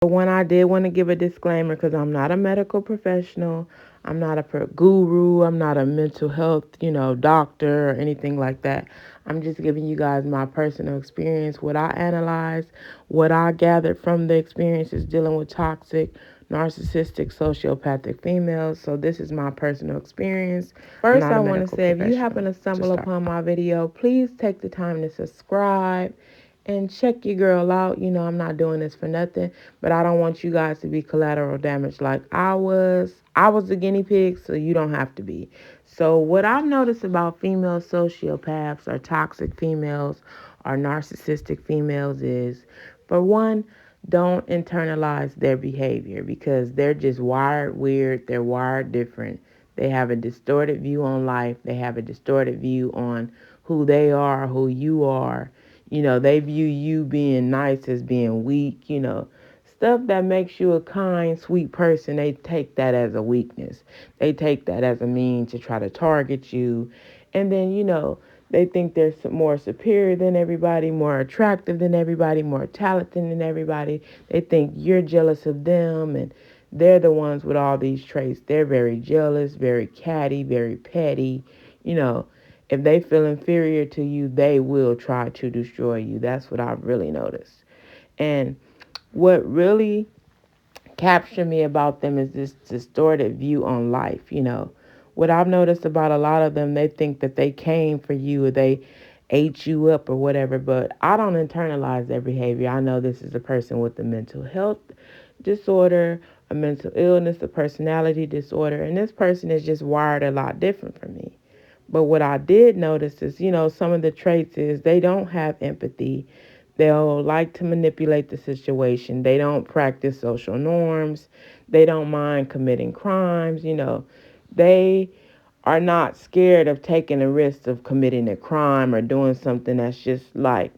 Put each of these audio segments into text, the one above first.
But when I did want to give a disclaimer, because I'm not a medical professional, I'm not a guru, I'm not a mental health, doctor or anything like that. I'm just giving you guys my personal experience, what I analyzed, what I gathered from the experiences dealing with toxic, narcissistic, sociopathic females. So this is my personal experience. First, I'm I not a want to say, medical if you happen to professional. stumble To upon start. my video, please take the time to subscribe and check your girl out. I'm not doing this for nothing, but I don't want you guys to be collateral damage like I was. I was the guinea pig, so you don't have to be. So, what I've noticed about female sociopaths or toxic females or narcissistic females is, for one, don't internalize their behavior because they're just wired weird, they're wired different. They have a distorted view on life, they have a distorted view on who they are, who you are. They view you being nice as being weak, stuff that makes you a kind, sweet person. They take that as a weakness. They take that as a mean to try to target you. And then, they think they're more superior than everybody, more attractive than everybody, more talented than everybody. They think you're jealous of them, and they're the ones with all these traits. They're very jealous, very catty, very petty, you know if they feel inferior to you, they will try to destroy you. That's what I've really noticed. And what really captured me about them is this distorted view on life. What I've noticed about a lot of them, they think that they came for you or they ate you up or whatever, but I don't internalize their behavior. I know this is a person with a mental health disorder, a mental illness, a personality disorder, and this person is just wired a lot different from me. But what I did notice is, some of the traits is they don't have empathy. They'll like to manipulate the situation. They don't practice social norms. They don't mind committing crimes. They are not scared of taking a risk of committing a crime or doing something that's just like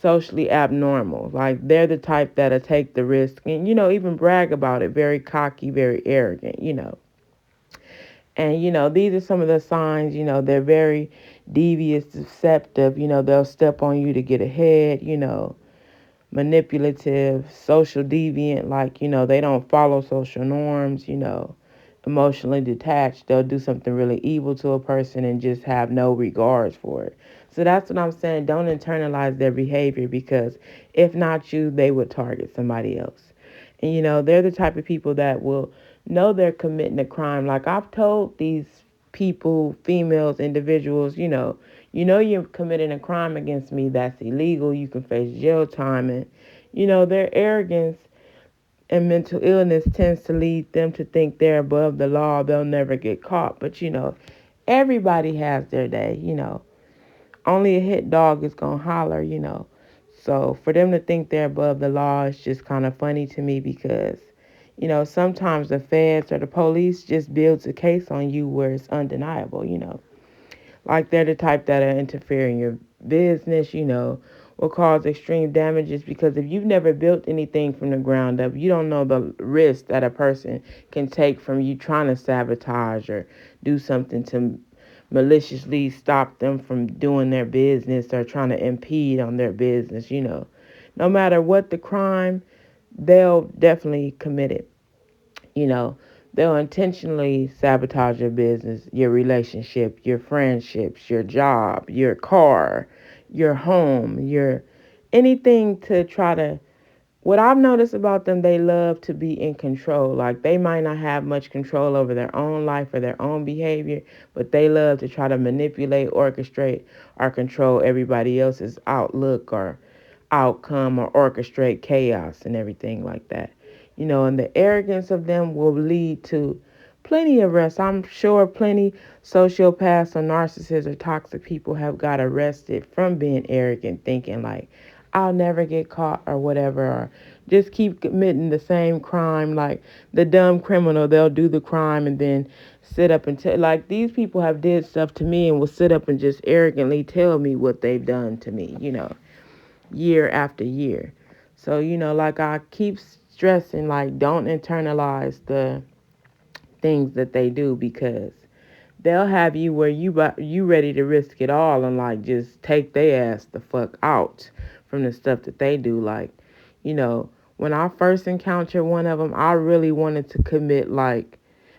socially abnormal. Like they're the type that'll take the risk and, even brag about it. Very cocky, very arrogant. And, these are some of the signs, they're very devious, deceptive, they'll step on you to get ahead, manipulative, social deviant, like, they don't follow social norms, emotionally detached. They'll do something really evil to a person and just have no regards for it. So that's what I'm saying. Don't internalize their behavior because if not you, they would target somebody else. And they're the type of people that will know they're committing a crime. Like I've told these people, females, individuals, you're committing a crime against me that's illegal. You can face jail time, and their arrogance and mental illness tends to lead them to think they're above the law. They'll never get caught. But everybody has their day. Only a hit dog is gonna holler. So for them to think they're above the law is just kind of funny to me because sometimes the feds or the police just builds a case on you where it's undeniable. Like they're the type that'll interfere in your business, will cause extreme damages because if you've never built anything from the ground up, you don't know the risk that a person can take from you trying to sabotage or do something to maliciously stop them from doing their business or trying to impede on their business. No matter what the crime, they'll definitely commit it. You know, they'll intentionally sabotage your business, your relationship, your friendships, your job, your car, your home, your anything to try to. What I've noticed about them, they love to be in control. Like they might not have much control over their own life or their own behavior, but they love to try to manipulate, orchestrate, or control everybody else's outlook or outcome or orchestrate chaos and everything like that. And the arrogance of them will lead to plenty of arrests. I'm sure plenty sociopaths or narcissists or toxic people have got arrested from being arrogant, thinking like, I'll never get caught or whatever, or just keep committing the same crime. Like the dumb criminal, they'll do the crime and then sit up and tell. Like these people have did stuff to me and will sit up and just arrogantly tell me what they've done to me. Year after year. So, like I keep stressing, like, don't internalize the things that they do because they'll have you where you ready to risk it all and like just take their ass the fuck out from the stuff that they do. Like, you know, When I first encountered one of them, I really wanted to commit like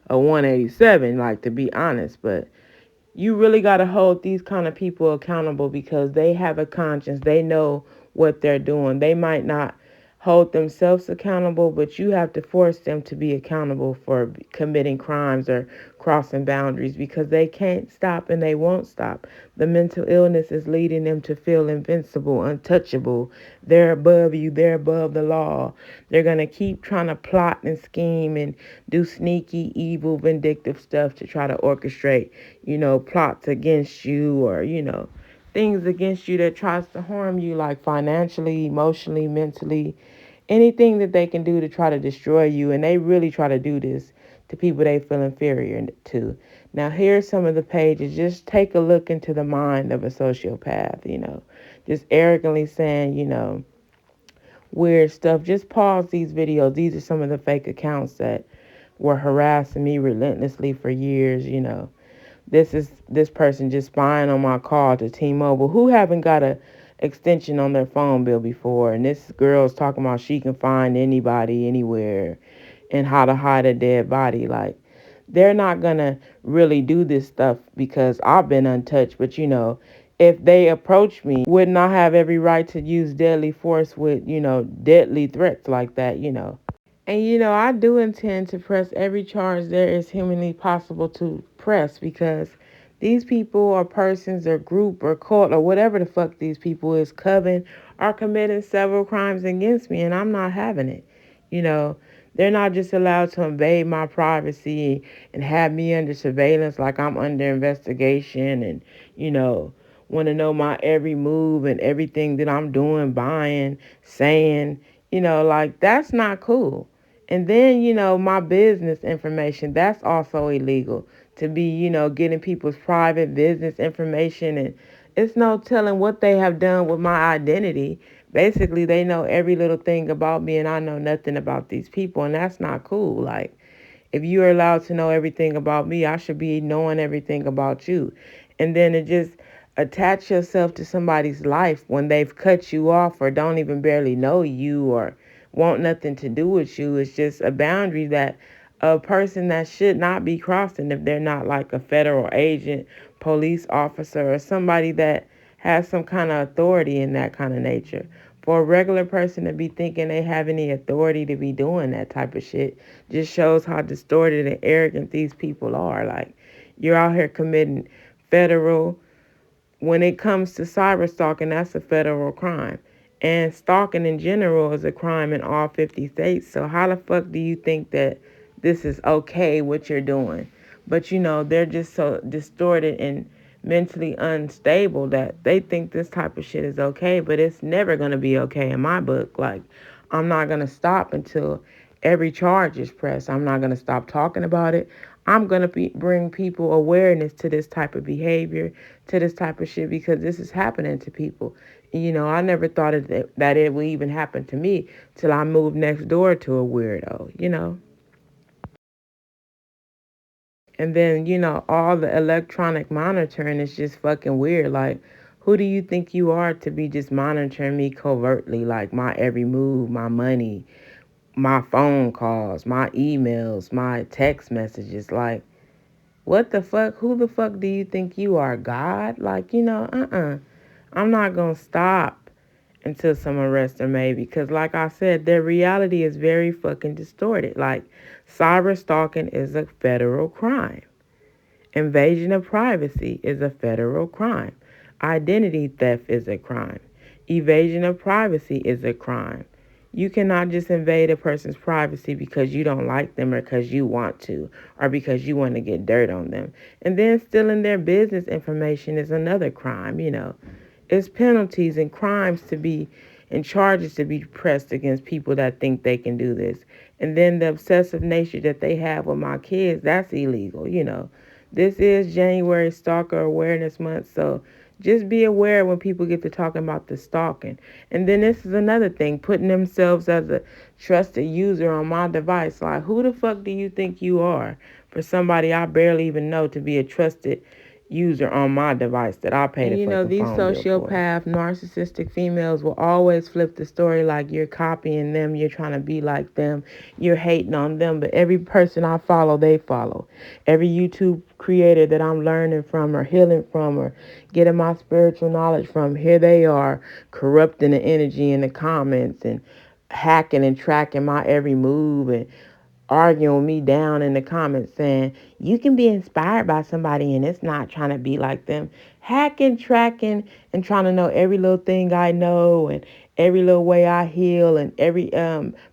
a 187, like to be honest. But you really got to hold these kind of people accountable because they have a conscience. They know what they're doing. They might not hold themselves accountable, but you have to force them to be accountable for committing crimes or crossing boundaries because they can't stop and they won't stop. The mental illness is leading them to feel invincible, untouchable. They're above you, they're above the law. They're going to keep trying to plot and scheme and do sneaky, evil, vindictive stuff to try to orchestrate, plots against you or, things against you that tries to harm you, like financially, emotionally, mentally, anything that they can do to try to destroy you. And they really try to do this to people they feel inferior to. Now, here's some of the pages. Just take a look into the mind of a sociopath, just arrogantly saying, weird stuff. Just pause these videos. These are some of the fake accounts that were harassing me relentlessly for years. This person just spying on my call to T-Mobile, who haven't got a extension on their phone bill before, and this girl's talking about she can find anybody anywhere and how to hide a dead body. Like, they're not gonna really do this stuff because I've been untouched, but if they approach me, wouldn't I have every right to use deadly force with, deadly threats like that? And I do intend to press every charge there is humanly possible to press because these people or persons or group or cult or whatever the fuck these people is coven are committing several crimes against me and I'm not having it. You know, they're not just allowed to invade my privacy and have me under surveillance like I'm under investigation and, want to know my every move and everything that I'm doing, buying, saying, like that's not cool. And then, my business information, that's also illegal to be, getting people's private business information. And it's no telling what they have done with my identity. Basically, they know every little thing about me and I know nothing about these people. And that's not cool. Like, if you're allowed to know everything about me, I should be knowing everything about you. And then it just attach yourself to somebody's life when they've cut you off or don't even barely know you or want nothing to do with you. It's just a boundary that a person that should not be crossing if they're not like a federal agent, police officer, or somebody that has some kind of authority in that kind of nature. For a regular person to be thinking they have any authority to be doing that type of shit just shows how distorted and arrogant these people are. Like, you're out here committing federal, when it comes to cyber stalking, that's a federal crime. And stalking in general is a crime in all 50 states. So how the fuck do you think that this is okay what you're doing? But they're just so distorted and mentally unstable that they think this type of shit is okay, but it's never going to be okay in my book. Like, I'm not going to stop until every charge is pressed. I'm not going to stop talking about it. I'm going to bring people awareness to this type of behavior, to this type of shit, because this is happening to people. I never thought that it would even happen to me till I moved next door to a weirdo. And then, all the electronic monitoring is just fucking weird. Like, who do you think you are to be just monitoring me covertly, like my every move, my money, my phone calls, my emails, my text messages? Like, what the fuck? Who the fuck do you think you are, God? Like, I'm not gonna stop until some arrests are made because, like I said, their reality is very fucking distorted. Like, cyber stalking is a federal crime. Invasion of privacy is a federal crime. Identity theft is a crime. Evasion of privacy is a crime. You cannot just invade a person's privacy because you don't like them or because you want to or because you want to get dirt on them. And then stealing their business information is another crime. It's penalties and crimes to be and charges to be pressed against people that think they can do this. And then the obsessive nature that they have with my kids, that's illegal. This is January Stalker Awareness Month, so just be aware when people get to talking about the stalking. And then this is another thing, putting themselves as a trusted user on my device. Like, who the fuck do you think you are for somebody I barely even know to be a trusted user on my device that I paid And a you know, fucking these phone bill for. sociopath, narcissistic females will always flip the story like you're copying them, you're trying to be like them, you're hating on them. But every person I follow, they follow. Every YouTube creator that I'm learning from or healing from or getting my spiritual knowledge from, here they are corrupting the energy in the comments and hacking and tracking my every move and arguing me down in the comments saying you can be inspired by somebody and it's not trying to be like them, hacking, tracking, and trying to know every little thing I know and every little way I heal and every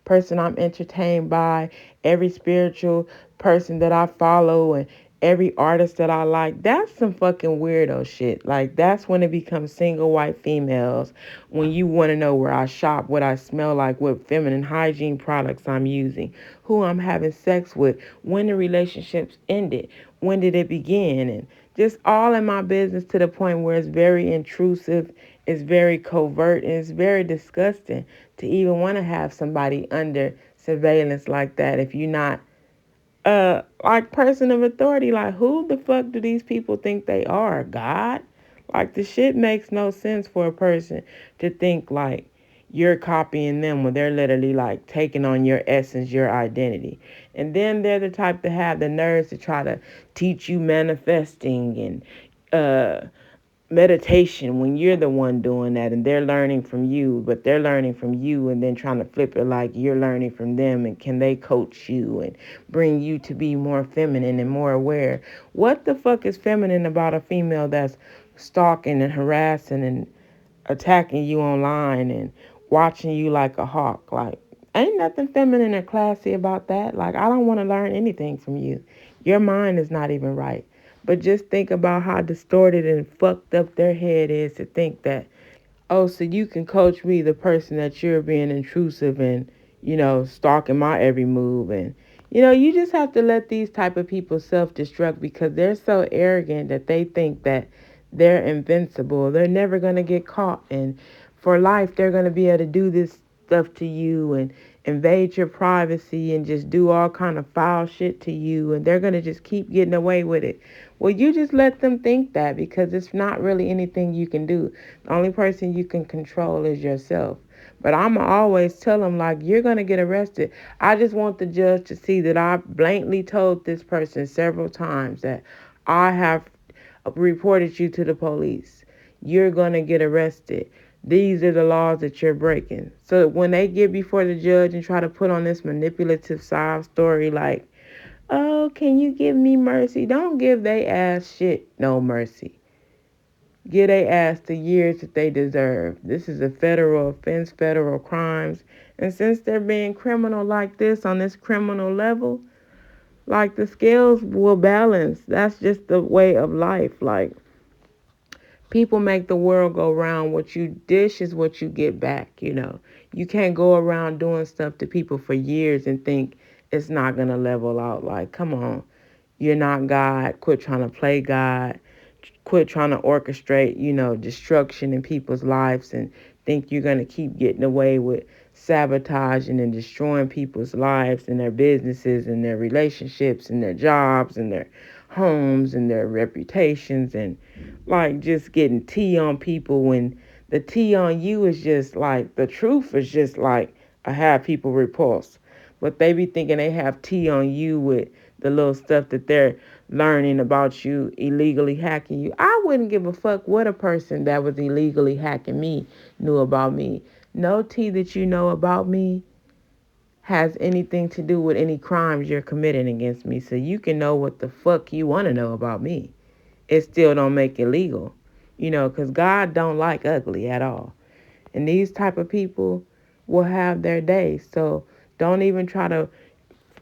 person I'm entertained by, every spiritual person that I follow and every artist that I like. That's some fucking weirdo shit. Like, that's when it becomes single white females. When you want to know where I shop, what I smell like, what feminine hygiene products I'm using, who I'm having sex with, when the relationships ended, when did it begin, and just all in my business to the point where it's very intrusive, it's very covert, and it's very disgusting to even want to have somebody under surveillance like that if you're not like person of authority. Like, who the fuck do these people think they are? God? Like, the shit makes no sense for a person to think like you're copying them when they're literally like taking on your essence, your identity. And then they're the type to have the nerves to try to teach you manifesting and meditation when you're the one doing that and they're learning from you, but they're learning from you and then trying to flip it like you're learning from them, and can they coach you and bring you to be more feminine and more aware? What the fuck is feminine about a female that's stalking and harassing and attacking you online and watching you like a hawk? Like, ain't nothing feminine or classy about that. Like, I don't want to learn anything from you. Your mind is not even right. But just think about how distorted and fucked up their head is to think that, oh, so you can coach me, the person that you're being intrusive and, stalking my every move. And, you just have to let these type of people self-destruct because they're so arrogant that they think that they're invincible. They're never going to get caught. And for life, they're going to be able to do this stuff to you and invade your privacy and just do all kind of foul shit to you, and they're going to just keep getting away with it. Well, you just let them think that because it's not really anything you can do. The only person you can control is yourself. But I'm always tell them, like, you're going to get arrested. I just want the judge to see that I blatantly told this person several times that I have reported you to the police. You're going to get arrested. These are the laws that you're breaking. So when they get before the judge and try to put on this manipulative side story like, oh, can you give me mercy? Don't give they ass shit no mercy. Give they ass the years that they deserve. This is a federal offense, federal crimes. And since they're being criminal like this on this criminal level, like, the scales will balance. That's just the way of life. Like, people make the world go round. What you dish is what you get back. You can't go around doing stuff to people for years and think it's not going to level out. Like, come on. You're not God. Quit trying to play God. Quit trying to orchestrate, destruction in people's lives and think you're going to keep getting away with sabotaging and destroying people's lives and their businesses and their relationships and their jobs and their homes and their reputations, and like just getting tea on people when the tea on you is just like the truth is just like I have people repulsed. But they be thinking they have tea on you with the little stuff that they're learning about you, illegally hacking you. I wouldn't give a fuck what a person that was illegally hacking me knew about me. No tea that you know about me has anything to do with any crimes you're committing against me. So you can know what the fuck you want to know about me. It still don't make it legal. Because God don't like ugly at all. And these type of people will have their days. So don't even try to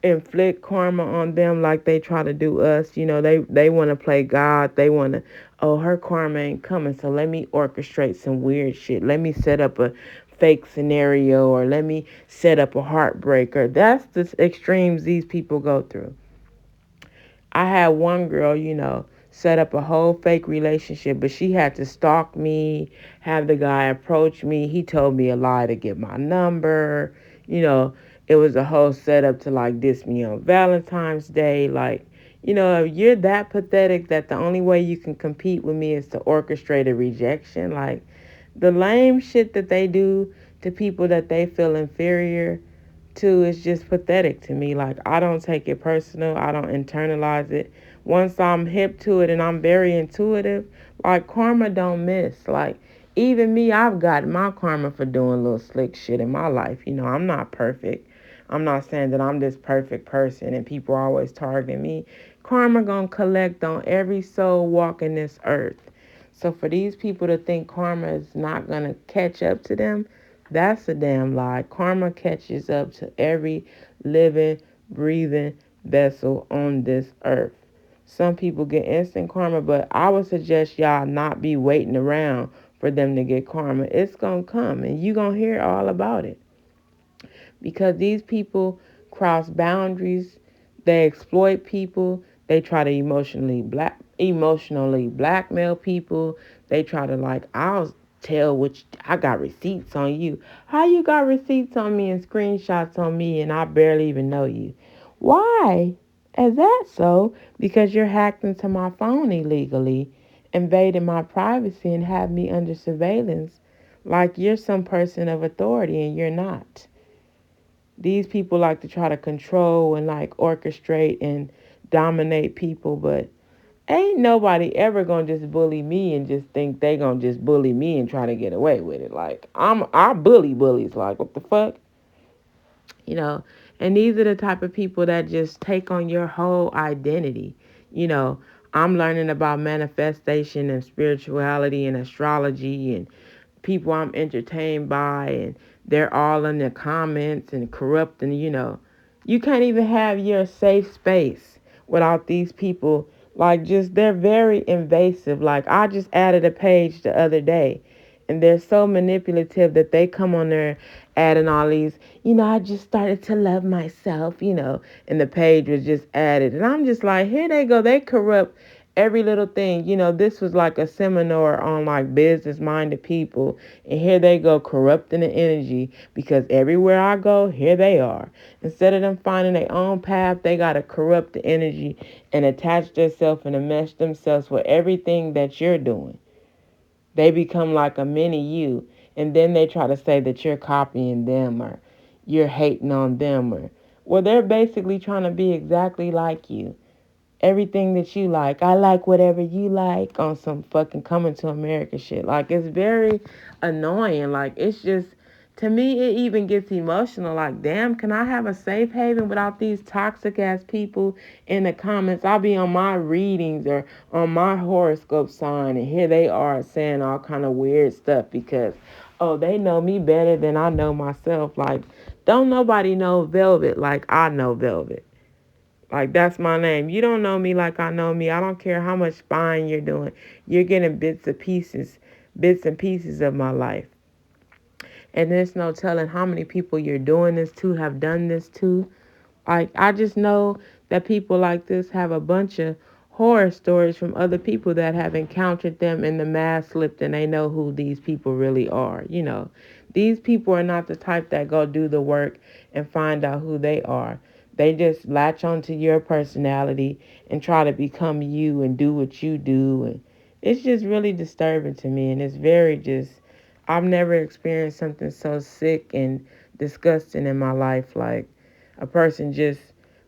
inflict karma on them like they try to do us. They want to play God. They want to, oh, her karma ain't coming, so let me orchestrate some weird shit. Let me set up a fake scenario, or let me set up a heartbreaker. That's the extremes these people go through. I had one girl, set up a whole fake relationship, but she had to stalk me, have the guy approach me. He told me a lie to get my number. You know, it was a whole setup to like diss me on Valentine's Day. Like, If you're that pathetic that the only way you can compete with me is to orchestrate a rejection, like the lame shit that they do to people that they feel inferior to is just pathetic to me. Like, I don't take it personal, I don't internalize it. Once I'm hip to it and I'm very intuitive, like, karma don't miss. Like, even me, I've gotten my karma for doing little slick shit in my life. I'm not perfect. I'm not saying that I'm this perfect person and people are always targeting me. Karma gonna collect on every soul walking this earth. So for these people to think karma is not gonna catch up to them, that's a damn lie. Karma catches up to every living, breathing vessel on this earth. Some people get instant karma, but I would suggest y'all not be waiting around for them to get karma. It's gonna come and you gonna hear all about it, because these people cross boundaries, they exploit people, they try to emotionally blackmail people. They try to, like, I'll tell which I got receipts on you. How you got receipts on me and screenshots on me and I barely even know you? Why? Is that so? Because you're hacked into my phone illegally, invading my privacy and have me under surveillance like you're some person of authority and you're not. These people like to try to control and like orchestrate and dominate people, but ain't nobody ever gonna just bully me and just think they gonna just bully me and try to get away with it. Like, I bully bullies. Like, what the fuck? you know and these are the type of people that just take on your whole identity. you know I'm learning about manifestation and spirituality and astrology, and people I'm entertained by, and they're all in the comments and corrupting. You can't even have your safe space without these people. Like, just, they're very invasive. Like, I just added a page the other day, and they're so manipulative that they come on there adding all these, I just started to love myself, and the page was just added. And I'm just like, here they go. They corrupt every little thing. This was like a seminar on like business minded people, and here they go corrupting the energy, because everywhere I go, here they are. Instead of them finding their own path, they got to corrupt the energy and attach themselves and enmesh themselves with everything that you're doing. They become like a mini you, and then they try to say that you're copying them or you're hating on them, or, well, they're basically trying to be exactly like you. Everything that you like, I like whatever you like, on some fucking Coming to America shit. Like, it's very annoying. Like, it's just, to me, it even gets emotional. Like, damn, can I have a safe haven without these toxic ass people in the comments? I'll be on my readings or on my horoscope sign, and here they are saying all kind of weird stuff because, oh, they know me better than I know myself. Like, don't nobody know Velvet like I know Velvet. Like, that's my name. You don't know me like I know me. I don't care how much spying you're doing. You're getting bits and pieces of my life. And there's no telling how many people you're doing this to, have done this to. Like, I just know that people like this have a bunch of horror stories from other people that have encountered them, and the mask slipped and they know who these people really are. These people are not the type that go do the work and find out who they are. They just latch onto your personality and try to become you and do what you do. And it's just really disturbing to me. And it's very just, I've never experienced something so sick and disgusting in my life. Like, a person just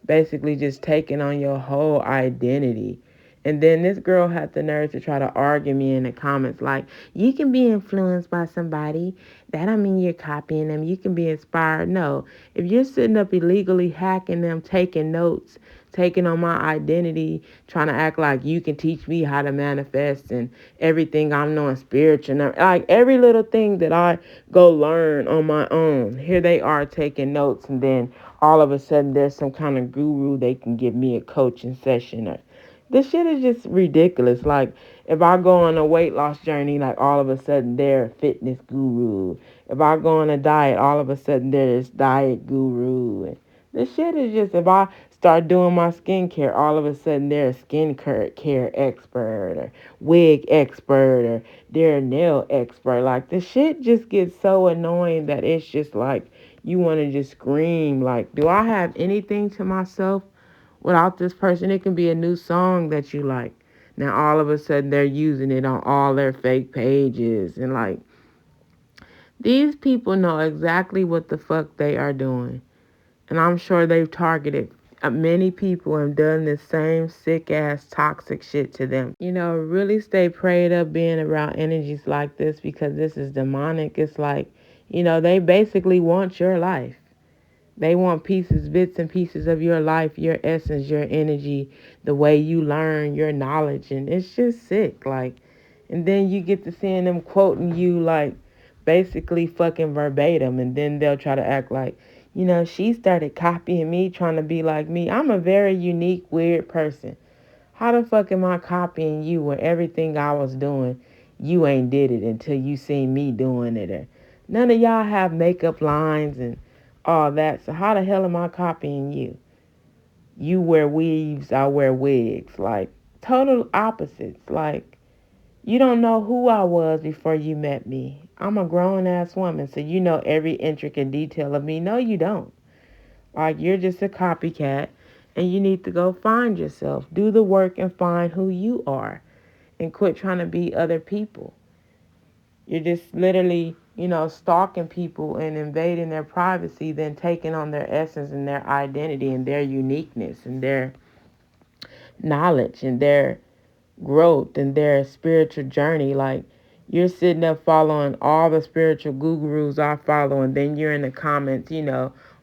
basically just taking on your whole identity. And then this girl had the nerve to try to argue me in the comments like, you can be influenced by somebody. That don't mean you're copying them. You can be inspired. No. If you're sitting up illegally hacking them, taking notes, taking on my identity, trying to act like you can teach me how to manifest and everything I'm knowing spiritual, like every little thing that I go learn on my own, here they are taking notes, and then all of a sudden there's some kind of guru they can give me a coaching session. Or this shit is just ridiculous. Like, if I go on a weight loss journey, like, all of a sudden they're a fitness guru. If I go on a diet, all of a sudden there's diet guru. And this shit is just, if I start doing my skincare, all of a sudden they're a care expert or wig expert, or they're a nail expert. Like, the shit just gets so annoying that it's just like you want to just scream. Like, do I have anything to myself without this person. It can be a new song that you like. Now all of a sudden they're using it on all their fake pages and like these people know exactly what the fuck they are doing. And I'm sure they've targeted many people and done this same sick ass toxic shit to them. Really stay prayed up being around energies like this because this is demonic. It's like, they basically want your life. They want pieces, bits and pieces of your life, your essence, your energy, the way you learn, your knowledge. And it's just sick. Like, and then you get to seeing them quoting you like basically fucking verbatim. And then they'll try to act like, she started copying me, trying to be like me. I'm a very unique, weird person. How the fuck am I copying you when everything I was doing, you ain't did it until you seen me doing it? Or none of y'all have makeup lines and all that. So how the hell am I copying you? You wear weaves, I wear wigs. Like total opposites. Like you don't know who I was before you met me. I'm a grown ass woman, so you know every intricate detail of me. No, you don't. Like you're just a copycat and you need to go find yourself. Do the work and find who you are and quit trying to be other people. You're just literally, stalking people and invading their privacy, then taking on their essence and their identity and their uniqueness and their knowledge and their growth and their spiritual journey. Like you're sitting up following all the spiritual gurus I follow, and then you're in the comments,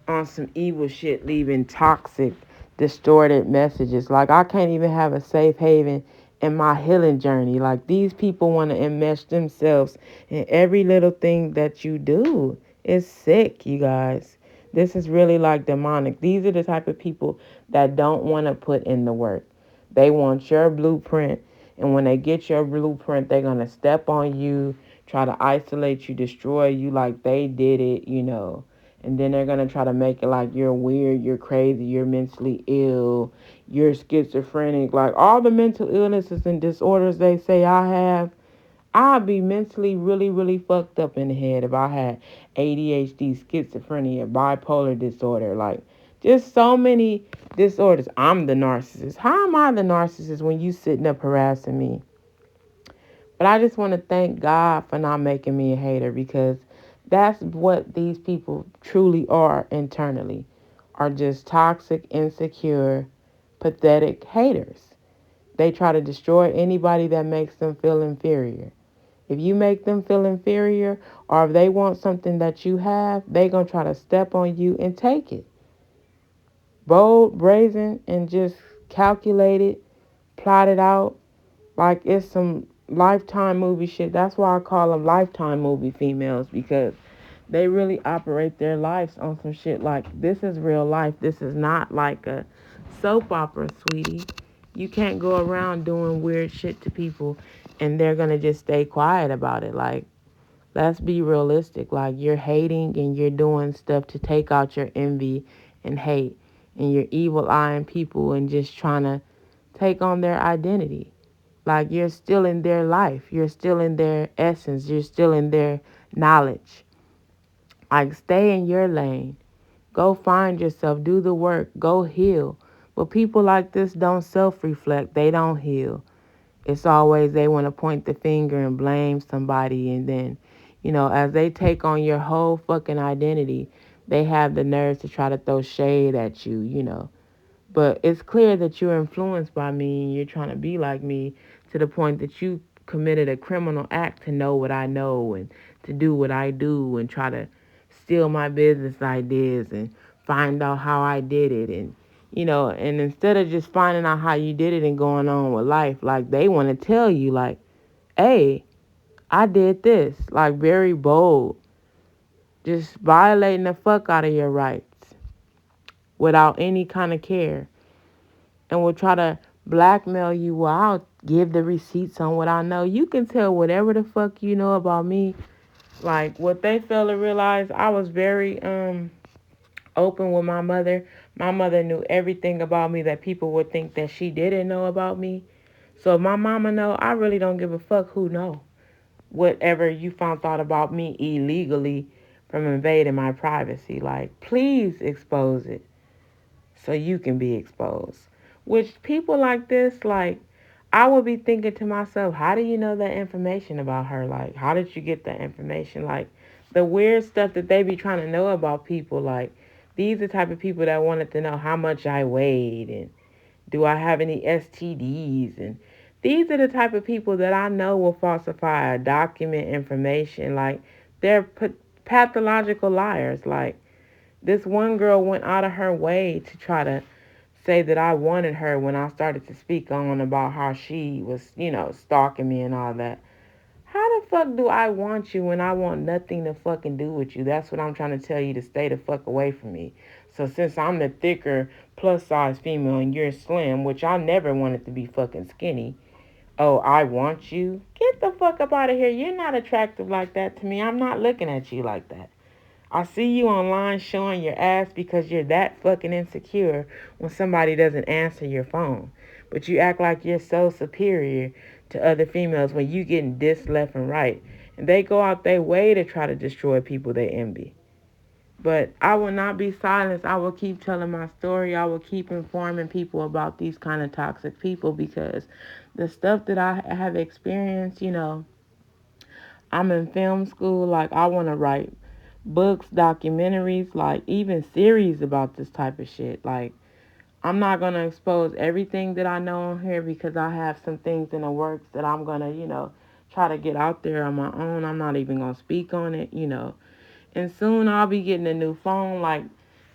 on some evil shit, leaving toxic, distorted messages. Like I can't even have a safe haven in my healing journey. Like these people want to enmesh themselves in every little thing that you do. It's sick, you guys. This is really like demonic. These are the type of people that don't want to put in the work. They want your blueprint. And when they get your blueprint, they're going to step on you, try to isolate you, destroy you like they did it. And then they're going to try to make it like you're weird, you're crazy, you're mentally ill, you're schizophrenic. Like all the mental illnesses and disorders they say I have, I'd be mentally really, really fucked up in the head if I had ADHD, schizophrenia, bipolar disorder. Like, just so many disorders. I'm the narcissist. How am I the narcissist when you sitting up harassing me? But I just want to thank God for not making me a hater because that's what these people truly are internally. Are just toxic, insecure, pathetic haters. They try to destroy anybody that makes them feel inferior. If you make them feel inferior or if they want something that you have, they going to try to step on you and take it. Bold, brazen, and just calculated, plotted out like it's some Lifetime movie shit. That's why I call them Lifetime movie females because they really operate their lives on some shit like this is real life. This is not like a soap opera, sweetie. You can't go around doing weird shit to people and they're going to just stay quiet about it. Like, let's be realistic. Like, you're hating and you're doing stuff to take out your envy and hate. And you're evil eyeing people and just trying to take on their identity. Like, you're still in their life. You're still in their essence. You're still in their knowledge. Like, stay in your lane. Go find yourself. Do the work. Go heal. But people like this don't self-reflect. They don't heal. It's always they want to point the finger and blame somebody. And then, as they take on your whole fucking identity, they have the nerve to try to throw shade at you. But it's clear that you're influenced by me and you're trying to be like me to the point that you committed a criminal act to know what I know and to do what I do and try to steal my business ideas and find out how I did it and instead of just finding out how you did it and going on with life, like they want to tell you like, hey, I did this, like very bold, just violating the fuck out of your rights without any kind of care and will try to blackmail you. Well, I'll give the receipts on what I know. You can tell whatever the fuck you know about me. Like what they fail to realize, I was very open with my mother. My mother knew everything about me that people would think that she didn't know about me. So if my mama know, I really don't give a fuck who know. Whatever you found out about me illegally from invading my privacy, like please expose it. so you can be exposed. Which people like this, like, I would be thinking to myself, how do you know that information about her? Like, how did you get that information? Like, the weird stuff that they be trying to know about people. Like, these are the type of people that wanted to know how much I weighed and do I have any STDs? And these are the type of people that I know will falsify document information. Like, they're pathological liars. Like, this one girl went out of her way to try to say that I wanted her when I started to speak on about how she was, stalking me and all that. How the fuck do I want you when I want nothing to fucking do with you? That's what I'm trying to tell you, to stay the fuck away from me. So since I'm the thicker plus size female and you're slim, which I never wanted to be fucking skinny, oh, I want you? Get the fuck up out of here. You're not attractive like that to me. I'm not looking at you like that. I see you online showing your ass because you're that fucking insecure when somebody doesn't answer your phone. But you act like you're so superior to other females when you getting dissed left and right. And they go out their way to try to destroy people they envy. But I will not be silenced. I will keep telling my story. I will keep informing people about these kind of toxic people because the stuff that I have experienced, I'm in film school. Like, I want to write books, documentaries, like even series about this type of shit. Like, I'm not going to expose everything that I know on here because I have some things in the works that I'm going to, try to get out there on my own. I'm not even going to speak on it. And soon I'll be getting a new phone, like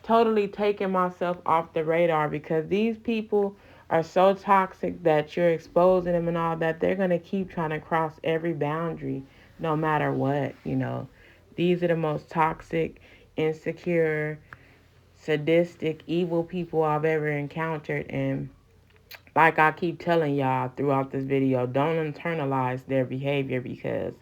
totally taking myself off the radar because these people are so toxic that you're exposing them and all that. They're going to keep trying to cross every boundary no matter what. These are the most toxic, insecure, sadistic, evil people I've ever encountered. And like I keep telling y'all throughout this video, don't internalize their behavior because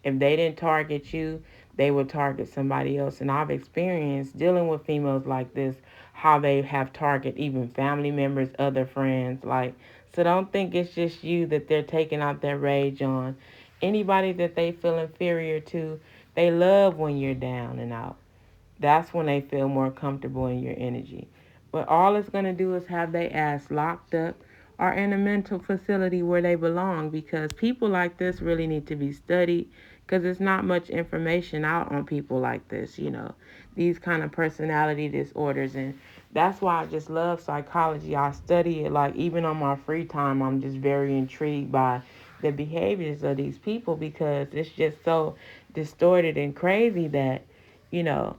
if they didn't target you, they would target somebody else. And I've experienced dealing with females like this, how they have target even family members, other friends. Like, so don't think it's just you that they're taking out their rage on. Anybody that they feel inferior to, they love when you're down and out. That's when they feel more comfortable in your energy. But all it's going to do is have their ass locked up or in a mental facility where they belong because people like this really need to be studied because there's not much information out on people like this, these kind of personality disorders. And that's why I just love psychology. I study it. Like, even on my free time, I'm just very intrigued by the behaviors of these people because it's just so distorted and crazy that, you know,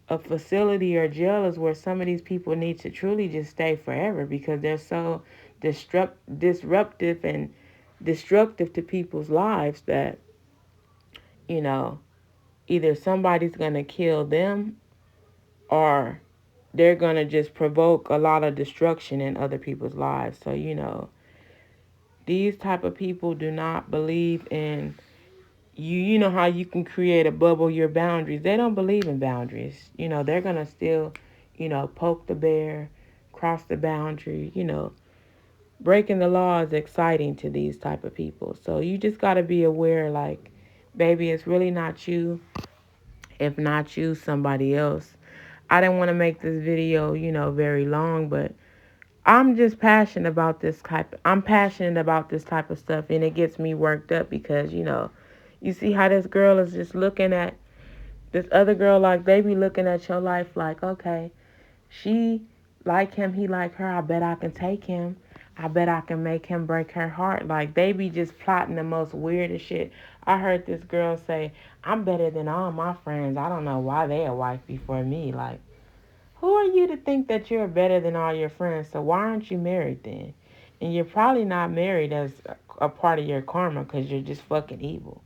a facility or jail is where some of these people need to truly just stay forever because they're so disruptive and destructive to people's lives that, you know, either somebody's going to kill them or they're going to just provoke a lot of destruction in other people's lives. So, these type of people do not believe in you know how you can create a bubble your boundaries. They don't believe in boundaries. They're gonna still, poke the bear, cross the boundary. Breaking the law is exciting to these type of people. So you just gotta be aware, like, baby, it's really not you. If not you, somebody else. I didn't want to make this video, very long, but I'm just passionate about this type. I'm passionate about this type of stuff, and it gets me worked up because you see how this girl is just looking at this other girl like they be looking at your life like, okay, she like him, he like her. I bet I can take him. I bet I can make him break her heart. Like, they be just plotting the most weirdest shit. I heard this girl say, "I'm better than all my friends. I don't know why they a wife before me." Like, who are you to think that you're better than all your friends? So why aren't you married then? And you're probably not married as a part of your karma because you're just fucking evil.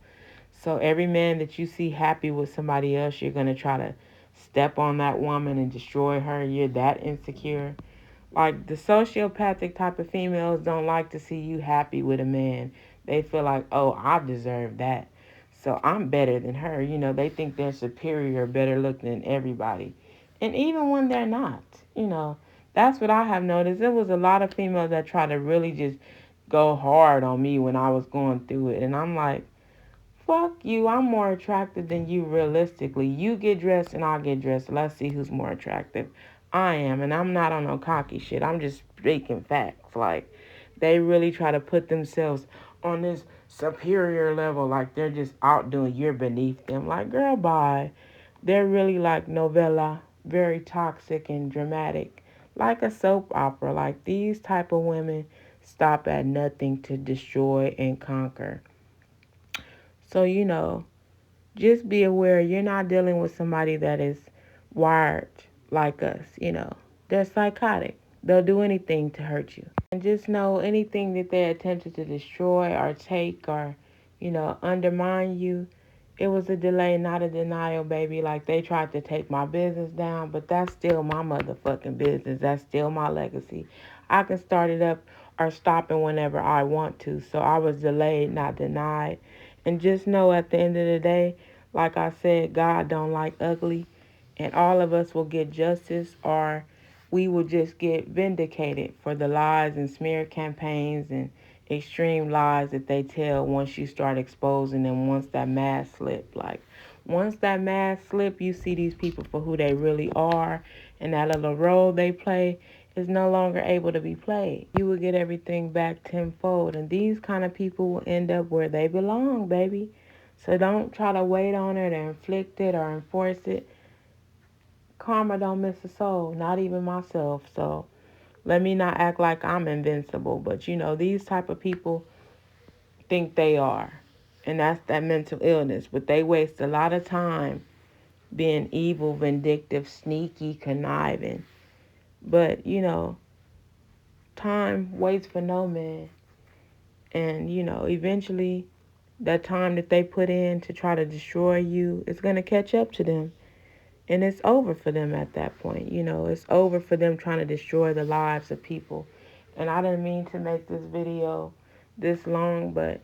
So every man that you see happy with somebody else, you're going to try to step on that woman and destroy her. You're that insecure. Like, the sociopathic type of females don't like to see you happy with a man. They feel like, oh, I deserve that. So I'm better than her. They think they're superior, better looking than everybody. And even when they're not, you know, that's what I have noticed. There was a lot of females that try to really just go hard on me when I was going through it. And I'm like, fuck you. I'm more attractive than you realistically. You get dressed and I'll get dressed. Let's see who's more attractive. I am, and I'm not on no cocky shit. I'm just speaking facts. Like, they really try to put themselves on this superior level, like they're just outdoing you're beneath them. Like, girl, bye. They're really like novella, very toxic and dramatic, like a soap opera. Like, these type of women stop at nothing to destroy and conquer. So, just be aware you're not dealing with somebody that is wired like us. They're psychotic. They'll do anything to hurt you. And just know anything that they attempted to destroy or take or, undermine you, it was a delay, not a denial, baby. Like, they tried to take my business down, but that's still my motherfucking business. That's still my legacy. I can start it up or stop it whenever I want to. So I was delayed, not denied. And just know at the end of the day, like I said, God don't like ugly. And all of us will get justice, or we will just get vindicated for the lies and smear campaigns and extreme lies that they tell once you start exposing them, once that mask slip. Like, once that mask slip, you see these people for who they really are, and that little role they play is no longer able to be played. You will get everything back tenfold, and these kind of people will end up where they belong, baby. So don't try to wait on it or inflict it or enforce it. Karma don't miss a soul, not even myself. So let me not act like I'm invincible. But these type of people think they are. And that's that mental illness. But they waste a lot of time being evil, vindictive, sneaky, conniving. But, time waits for no man. And, eventually that time that they put in to try to destroy you is going to catch up to them. And it's over for them at that point. It's over for them trying to destroy the lives of people. And I didn't mean to make this video this long, but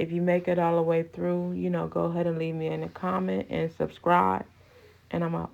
if you make it all the way through, go ahead and leave me in a comment and subscribe. And I'm out.